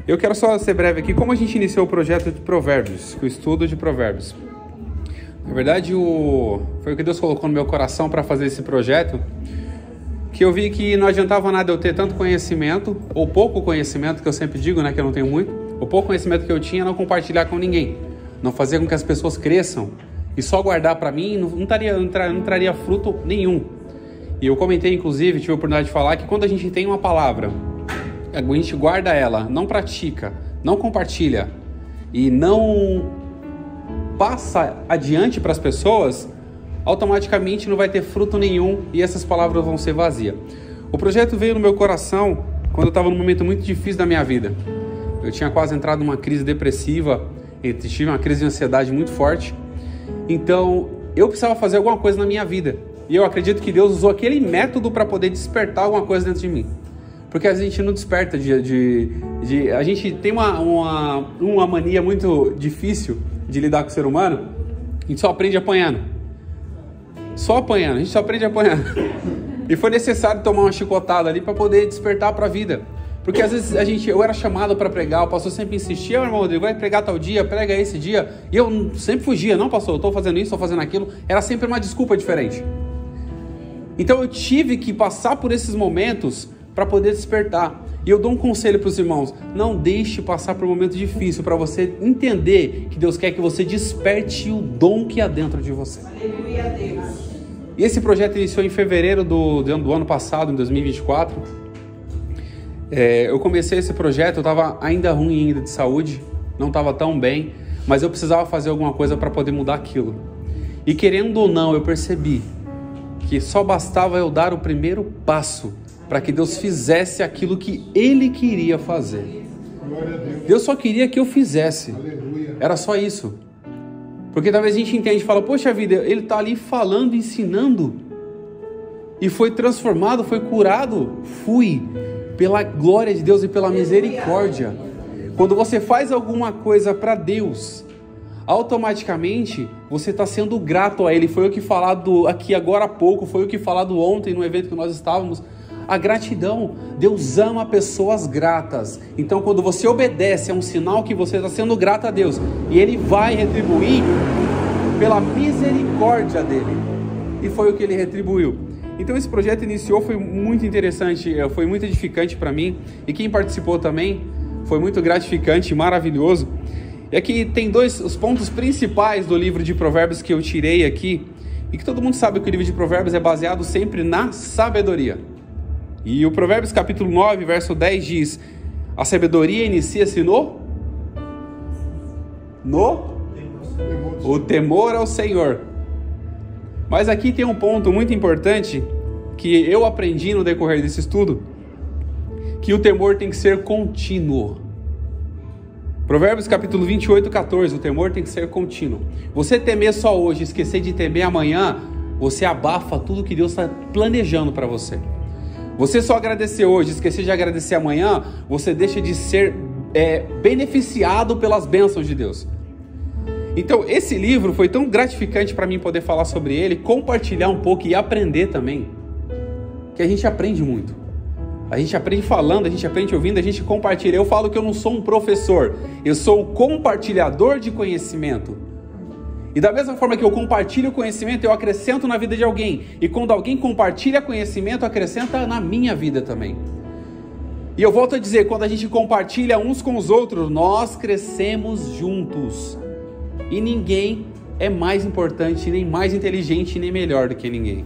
Eu quero só ser breve aqui, como a gente iniciou o projeto de Provérbios, o estudo de Provérbios. Na verdade, foi o que Deus colocou no meu coração para fazer esse projeto, que eu vi que não adiantava nada eu ter tanto conhecimento, ou pouco conhecimento, que eu sempre digo, né, que eu não tenho muito, o pouco conhecimento que eu tinha, não compartilhar com ninguém, não fazer com que as pessoas cresçam, e só guardar para mim não traria fruto nenhum. E eu comentei, inclusive, tive a oportunidade de falar que quando a gente tem uma palavra, a gente guarda ela, não pratica, não compartilha e não passa adiante para as pessoas, automaticamente não vai ter fruto nenhum e essas palavras vão ser vazias. O projeto veio no meu coração quando eu estava num momento muito difícil da minha vida. Eu tinha quase entrado numa crise depressiva, tive uma crise de ansiedade muito forte. Então, eu precisava fazer alguma coisa na minha vida. E eu acredito que Deus usou aquele método para poder despertar alguma coisa dentro de mim. Porque a gente não desperta a gente tem uma mania muito difícil de lidar com o ser humano. A gente só aprende apanhando. A gente só aprende apanhando. E foi necessário tomar uma chicotada ali para poder despertar para a vida. Porque às vezes eu era chamado para pregar, o pastor sempre insistia, meu irmão Rodrigo, vai pregar tal dia, prega esse dia. E eu sempre fugia, não pastor, eu estou fazendo isso, estou fazendo aquilo. Era sempre uma desculpa diferente. Então eu tive que passar por esses momentos para poder despertar. E eu dou um conselho para os irmãos: não deixe passar por um momento difícil para você entender que Deus quer que você desperte o dom que há dentro de você. Aleluia a Deus. E esse projeto iniciou em fevereiro do ano passado, em 2024. Eu comecei esse projeto, eu estava ainda ruim ainda de saúde, não estava tão bem, mas eu precisava fazer alguma coisa para poder mudar aquilo. E querendo ou não, eu percebi que só bastava eu dar o primeiro passo para que Deus fizesse aquilo que Ele queria fazer. Deus só queria que eu fizesse. Era só isso. Porque talvez a gente entende e fala, poxa vida, Ele está ali falando, ensinando, e foi transformado, foi curado. Fui, pela glória de Deus e pela misericórdia. Quando você faz alguma coisa para Deus, automaticamente você está sendo grato a Ele. Foi o que falado aqui agora há pouco, foi o que falado ontem no evento que nós estávamos. A gratidão, Deus ama pessoas gratas. Então quando você obedece, é um sinal que você está sendo grato a Deus, e Ele vai retribuir pela misericórdia dEle. E foi o que Ele retribuiu. Então esse projeto iniciou, foi muito interessante, foi muito edificante para mim, e quem participou também foi muito gratificante, maravilhoso. E aqui tem os pontos principais do livro de Provérbios que eu tirei aqui, e que todo mundo sabe que o livro de Provérbios é baseado sempre na sabedoria. E o Provérbios capítulo 9, verso 10 diz: a sabedoria inicia-se o temor ao Senhor. Mas aqui tem um ponto muito importante que eu aprendi no decorrer desse estudo, que o temor tem que ser contínuo. Provérbios capítulo 28, 14, o temor tem que ser contínuo. Você temer só hoje, esquecer de temer amanhã, você abafa tudo que Deus está planejando para você. Você só agradecer hoje, esquecer de agradecer amanhã, você deixa de ser beneficiado pelas bênçãos de Deus. Então esse livro foi tão gratificante para mim poder falar sobre ele, compartilhar um pouco e aprender também, que a gente aprende muito. A gente aprende falando, a gente aprende ouvindo, a gente compartilha. Eu falo que eu não sou um professor, eu sou um compartilhador de conhecimento. E da mesma forma que eu compartilho conhecimento, eu acrescento na vida de alguém. E quando alguém compartilha conhecimento, acrescenta na minha vida também. E eu volto a dizer, quando a gente compartilha uns com os outros, nós crescemos juntos. E ninguém é mais importante, nem mais inteligente, nem melhor do que ninguém.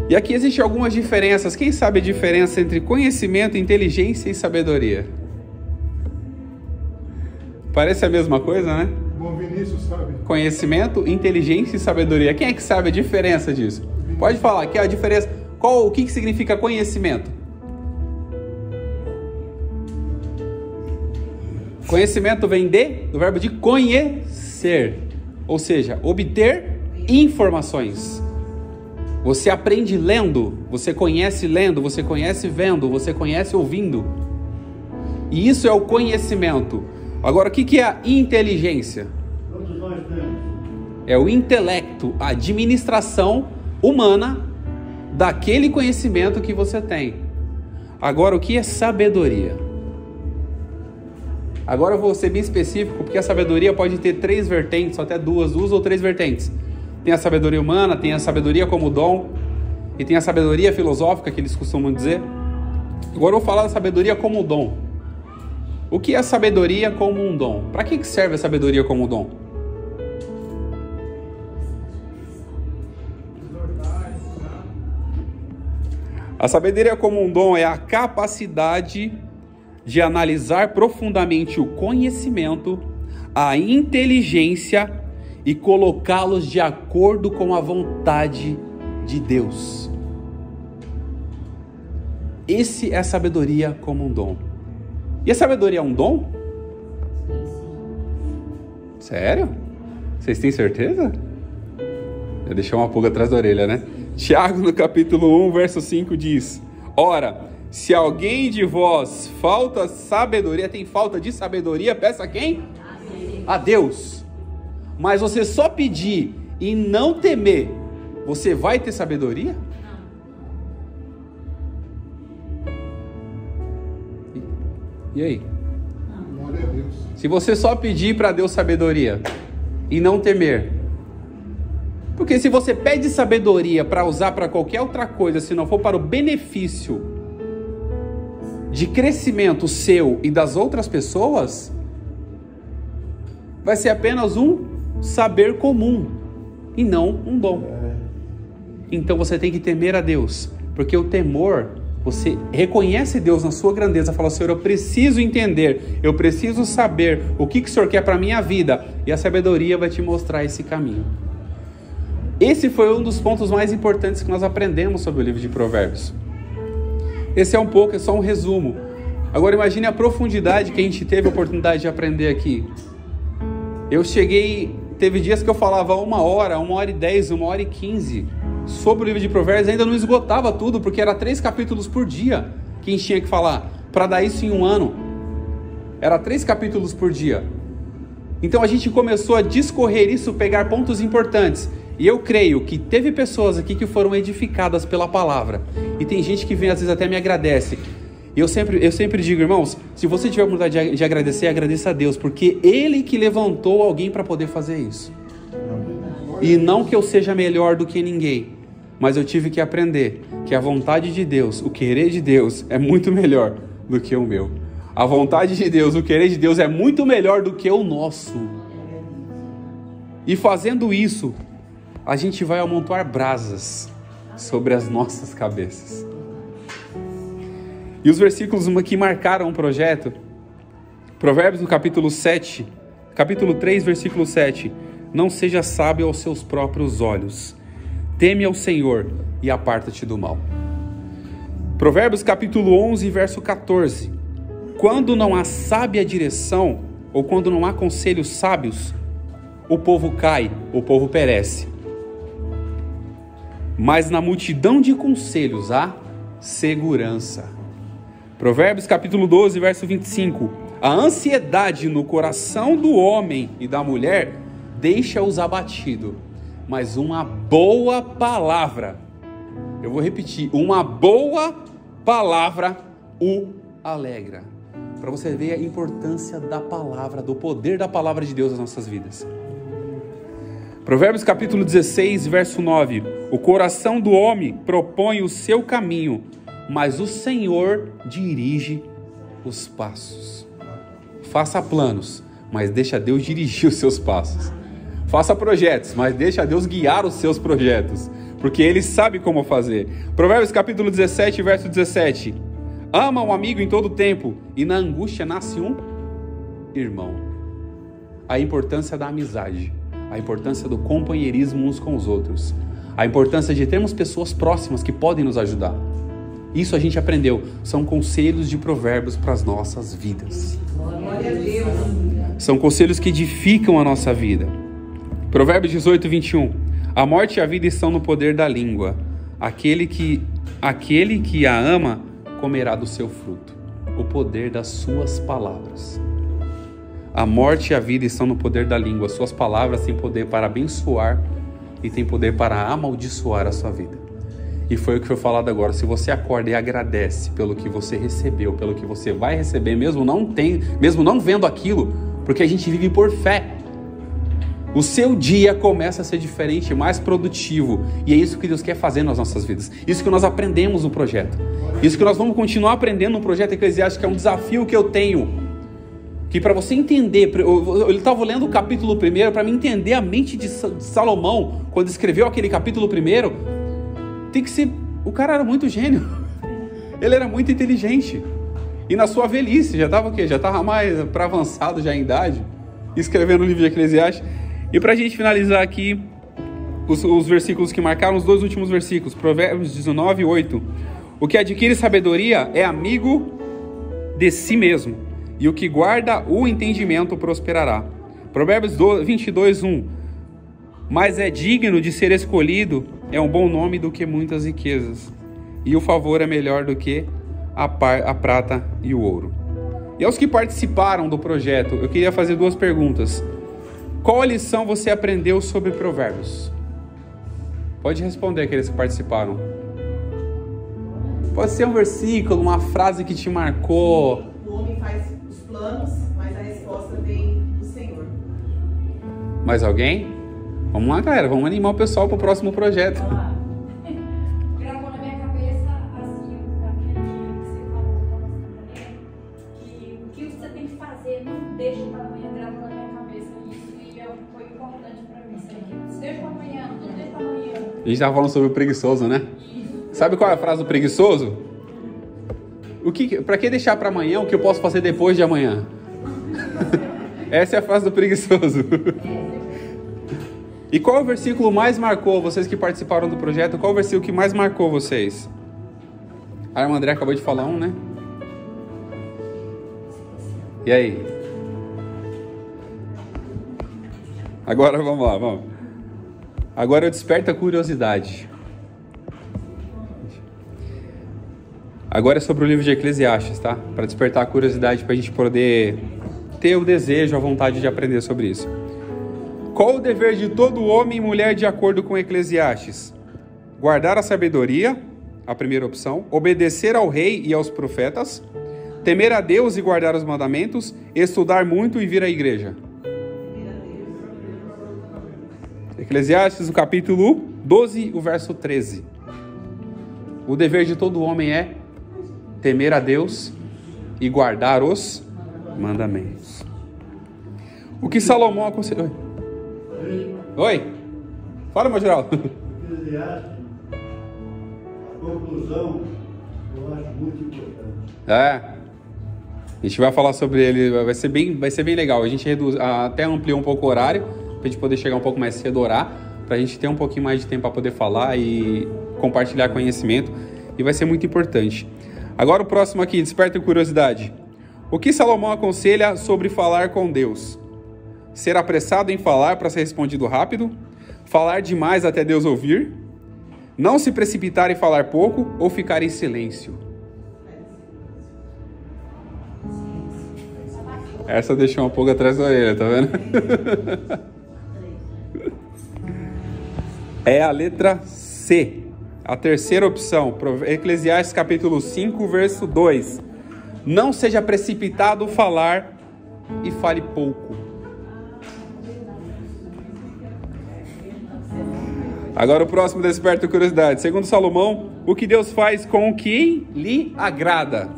E aqui existem algumas diferenças. Quem sabe a diferença entre conhecimento, inteligência e sabedoria? Parece a mesma coisa, né? Bom, Vinícius sabe. Conhecimento, inteligência e sabedoria. Quem é que sabe a diferença disso? Pode falar, aqui a diferença. O que significa conhecimento? Conhecimento vem do verbo de conhecer, ou seja, obter informações. Você aprende lendo, você conhece vendo, você conhece ouvindo. E isso é o conhecimento. Agora, o que é a inteligência? Todos nós temos. É o intelecto, a administração humana daquele conhecimento que você tem. Agora, o que é sabedoria? Agora eu vou ser bem específico, porque a sabedoria pode ter 3 vertentes, ou até duas ou 3 vertentes. Tem a sabedoria humana, tem a sabedoria como dom, e tem a sabedoria filosófica, que eles costumam dizer. Agora eu vou falar da sabedoria como dom. O que é a sabedoria como um dom? Para que serve a sabedoria como dom? A sabedoria como um dom é a capacidade de analisar profundamente o conhecimento, a inteligência e colocá-los de acordo com a vontade de Deus. Esse é a sabedoria como um dom. E a sabedoria é um dom? Sério? Vocês têm certeza? Eu deixei uma pulga atrás da orelha, né? Tiago, no capítulo 1, verso 5 diz: ora, se alguém de vós tem falta de sabedoria, peça a quem? A Deus. Mas você só pedir e não temer, você vai ter sabedoria? E aí? Glória a Deus. Se você só pedir para Deus sabedoria e não temer, porque se você pede sabedoria para usar para qualquer outra coisa, se não for para o benefício de crescimento seu e das outras pessoas, vai ser apenas um saber comum e não um dom. Então você tem que temer a Deus, porque o temor, você reconhece Deus na sua grandeza, fala: Senhor, eu preciso entender, eu preciso saber o que o Senhor quer para a minha vida, e a sabedoria vai te mostrar esse caminho. Esse foi um dos pontos mais importantes que nós aprendemos sobre o livro de Provérbios. Esse é só um resumo. Agora imagine a profundidade que a gente teve a oportunidade de aprender aqui. Teve dias que eu falava 1 hora, 1h10, 1h15 sobre o livro de Provérbios, ainda não esgotava tudo, porque era 3 capítulos por dia que a gente tinha que falar, para dar isso em um ano. Era 3 capítulos por dia. Então a gente começou a discorrer isso, pegar pontos importantes. E eu creio que teve pessoas aqui que foram edificadas pela palavra. E tem gente que vem às vezes até me agradece. E eu sempre digo, irmãos, se você tiver a oportunidade de agradecer, agradeça a Deus, porque Ele que levantou alguém para poder fazer isso. E não que eu seja melhor do que ninguém, mas eu tive que aprender que a vontade de Deus, o querer de Deus é muito melhor do que o meu. A vontade de Deus, o querer de Deus é muito melhor do que o nosso. E fazendo isso, a gente vai amontoar brasas sobre as nossas cabeças. E os versículos que marcaram o projeto, Provérbios no capítulo 3, versículo 7. Não seja sábio aos seus próprios olhos. Teme ao Senhor e aparta-te do mal. Provérbios capítulo 11, verso 14. Quando não há sábia direção, ou quando não há conselhos sábios, o povo cai, o povo perece. Mas na multidão de conselhos há segurança. Provérbios capítulo 12, verso 25. A ansiedade no coração do homem e da mulher deixa-os abatidos, mas uma boa palavra, eu vou repetir, uma boa palavra o alegra. Para você ver a importância da palavra, do poder da palavra de Deus nas nossas vidas. Provérbios capítulo 16, verso 9. O coração do homem propõe o seu caminho, mas o Senhor dirige os passos. Faça planos, mas deixa Deus dirigir os seus passos. Faça projetos, mas deixa Deus guiar os seus projetos, porque Ele sabe como fazer. Provérbios capítulo 17, verso 17. Ama um amigo em todo tempo, e na angústia nasce um irmão. A importância da amizade, a importância do companheirismo uns com os outros, a importância de termos pessoas próximas que podem nos ajudar. Isso a gente aprendeu, são conselhos de Provérbios para as nossas vidas. Glória a Deus. São conselhos que edificam a nossa vida. Provérbios 18, 21. A morte e a vida estão no poder da língua. Aquele que a ama comerá do seu fruto. O poder das suas palavras. A morte e a vida estão no poder da língua. Suas palavras têm poder para abençoar e têm poder para amaldiçoar a sua vida. E foi o que foi falado agora. Se você acorda e agradece pelo que você recebeu, pelo que você vai receber, mesmo não vendo aquilo, porque a gente vive por fé, o seu dia começa a ser diferente, mais produtivo. E é isso que Deus quer fazer nas nossas vidas. Isso que nós aprendemos no projeto. Isso que nós vamos continuar aprendendo no projeto Eclesiastes, que é um desafio que eu tenho. Que para você entender, eu estava lendo o capítulo 1, para mim entender a mente de Salomão, quando escreveu aquele capítulo 1, tem que ser... O cara era muito gênio. Ele era muito inteligente. E na sua velhice, já estava o quê? Já estava mais para avançado já em idade, escrevendo o livro de Eclesiastes. E para a gente finalizar aqui, os versículos que marcaram, os 2 últimos versículos, Provérbios 19, 8. O que adquire sabedoria é amigo de si mesmo, e o que guarda o entendimento prosperará. Provérbios 22, 1. Mas é digno de ser escolhido, é um bom nome do que muitas riquezas, e o favor é melhor do que a prata e o ouro. E aos que participaram do projeto, eu queria fazer 2 perguntas. Qual a lição você aprendeu sobre provérbios? Pode responder aqueles que participaram. Pode ser um versículo, uma frase que te marcou. O homem faz os planos, mas a resposta vem do Senhor. Mais alguém? Vamos lá, galera. Vamos animar o pessoal para o próximo projeto. Gravou na minha cabeça, assim, aquele que você falou, que o que você tem que fazer, não deixa para amanhã, gravou na minha cabeça. Isso foi importante para mim. Deixa para amanhã, não deixa para amanhã. A gente estava falando sobre o preguiçoso, né? Sabe qual é a frase do preguiçoso? Para que deixar para amanhã o que eu posso fazer depois de amanhã? Essa é a frase do preguiçoso. E qual o versículo mais marcou vocês que participaram do projeto? Qual o versículo que mais marcou vocês? A irmã André acabou de falar um, né? E aí? Agora vamos lá, vamos. Agora eu desperto a curiosidade. Agora é sobre o livro de Eclesiastes, tá? Para despertar a curiosidade, para a gente poder ter o desejo, a vontade de aprender sobre isso. Qual o dever de todo homem e mulher de acordo com Eclesiastes? Guardar a sabedoria, a primeira opção. Obedecer ao rei e aos profetas. Temer a Deus e guardar os mandamentos. Estudar muito e vir à igreja. Eclesiastes, o capítulo 12, o verso 13. O dever de todo homem é temer a Deus e guardar os mandamentos. O que Salomão aconselhou? Oi? Fala, meu Geraldo. Eclesiastes, a conclusão, eu acho muito importante. A gente vai falar sobre ele, vai ser bem legal. A gente até ampliou um pouco o horário, para a gente poder chegar um pouco mais cedo, orar, para a gente ter um pouquinho mais de tempo para poder falar e compartilhar conhecimento, e vai ser muito importante. Agora o próximo aqui, desperta curiosidade. O que Salomão aconselha sobre falar com Deus? Ser apressado em falar para ser respondido rápido? Falar demais até Deus ouvir? Não se precipitar em falar pouco ou ficar em silêncio? Essa deixou um pouco atrás da orelha, tá vendo? É a letra C. A terceira opção, Eclesiastes capítulo 5, verso 2. Não seja precipitado falar e fale pouco. Agora o próximo desperta curiosidade. Segundo Salomão, o que Deus faz com o que lhe agrada?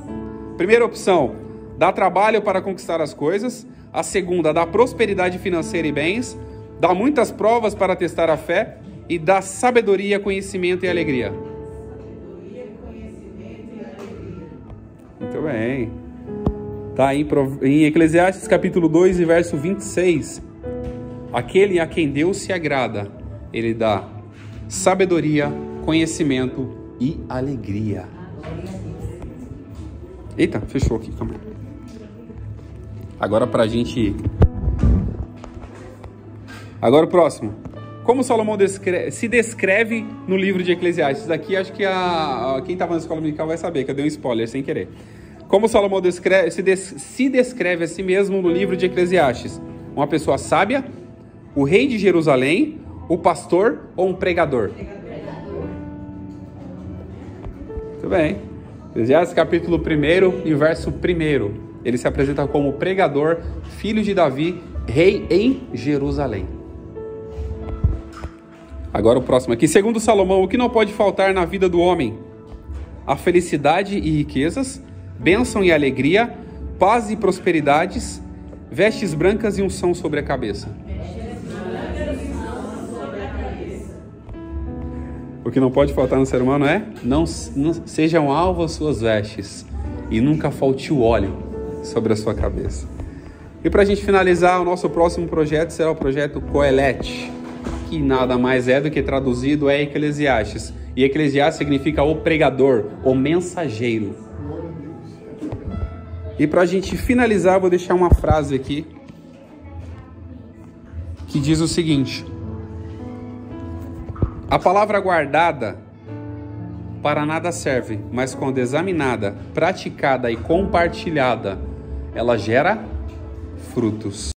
Primeira opção, dá trabalho para conquistar as coisas. A segunda, dá prosperidade financeira e bens. Dá muitas provas para testar a fé. E dá sabedoria, conhecimento e alegria. Muito bem. Está em Eclesiastes capítulo 2 e verso 26. Aquele a quem Deus se agrada, ele dá sabedoria, conhecimento e alegria. Eita, fechou aqui, calma aí. Agora Agora o próximo. Como Salomão se descreve no livro de Eclesiastes? Daqui acho que quem estava na escola dominical vai saber, que eu dei um spoiler sem querer. Como Salomão se descreve a si mesmo no livro de Eclesiastes? Uma pessoa sábia, o rei de Jerusalém, o pastor ou um pregador? Muito bem. Eclesiastes capítulo 1 e verso 1. Ele se apresenta como pregador, filho de Davi, rei em Jerusalém. Agora o próximo aqui. Segundo Salomão, o que não pode faltar na vida do homem? A felicidade e riquezas, bênção e alegria, paz e prosperidades, vestes brancas e unção sobre a cabeça. O que não pode faltar no ser humano é não sejam alvas suas vestes e nunca falte o óleo sobre a sua cabeça. E para a gente finalizar, o nosso próximo projeto será o projeto Coelete, que nada mais é do que traduzido é Eclesiastes. E Eclesiastes significa o pregador, o mensageiro. E para a gente finalizar, vou deixar uma frase aqui que diz o seguinte: a palavra guardada para nada serve, mas quando examinada, praticada e compartilhada, ela gera frutos.